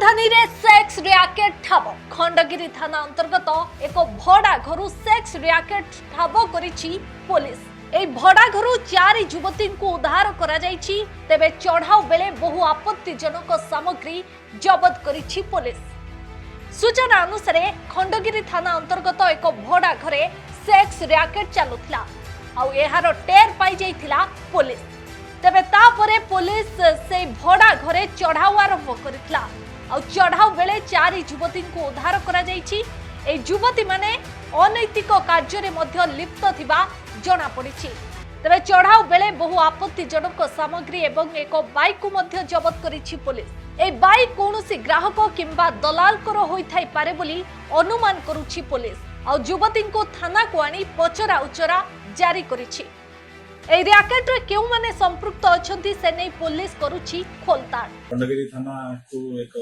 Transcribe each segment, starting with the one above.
राजधानी रे sex racket ठाब Khandagiri थाना अंतर्गत एक भड़ा घर सेक्स रैकेट ठाब करिछि पुलिस। ए भड़ा घर 4 युवती को उद्धार करा जाइछि। तेबे चढ़ाऊ बेले बहु आपत्तिजनक सामग्री जबत करिछि पुलिस। सूचना अनुसार खंडगिरी थाना अंतर्गत एक भड़ा घरे सेक्स रैकेट चलुथिला आउ एहार टेर पाई जाइथिला पुलिस। तेबे तापरे पुलिस से भड़ा घरे चढ़ाऊ आरंभ करितला आ चढ़ाऊ बेले 4 युवती को उद्धार करा जाइछि। ए युवती माने अनैतिक कार्य रे मध्य लिप्त थिबा जणा पड़िछि। तेबे चढ़ाऊ बेले बहु आपत्तिजनक सामग्री एवं एक बाइक को मध्य जबत करिछि पुलिस। ए बाइक कोनोसी ग्राहक किंबा दलाल कर होई थाई पारे बोली अनुमान करूछि पुलिस आ युवती को थाना को आनी पचरा उचरा जारी करिछि। ए रैकेट रे केउ माने संपृक्त अछंती से नै पुलिस करूछि खोलताड़। खंडगिरी थाना को एक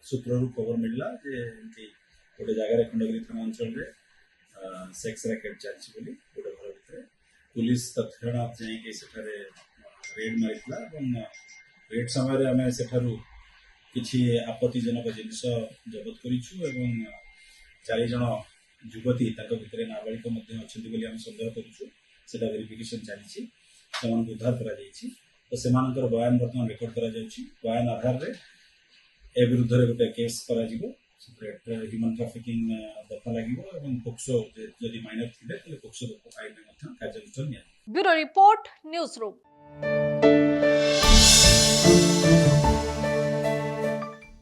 सूत्ररू खबर मिलला जे कि गोटे जगह रे खंडगिरी थाना अंचल रे सेक्स रैकेट चलछि बोली गोटे घर भितर पुलिस तत्क्षणात जाई के सेठारे रेड मारितला एवं रेड समय रे हमें सेठारू किछि आपत्तिजनक जिनिस जबत करिछु एवं 4 जण युवती ताको भितरे नाबालिक मध्ये अछंती बोली हम संदेह करिछु। सेटा वेरिफिकेशन चली उद्धार कर बयान बर्तमान रेकर्ड कर बयान आधार रे ए विरुद्ध रे गोटे केस करा ह्यूमन ट्राफिकिंग दफा लगे पोक्सो जदि माइनर थे पोक्सो आईन में कार्यानुष्ठान। Bureau report news room.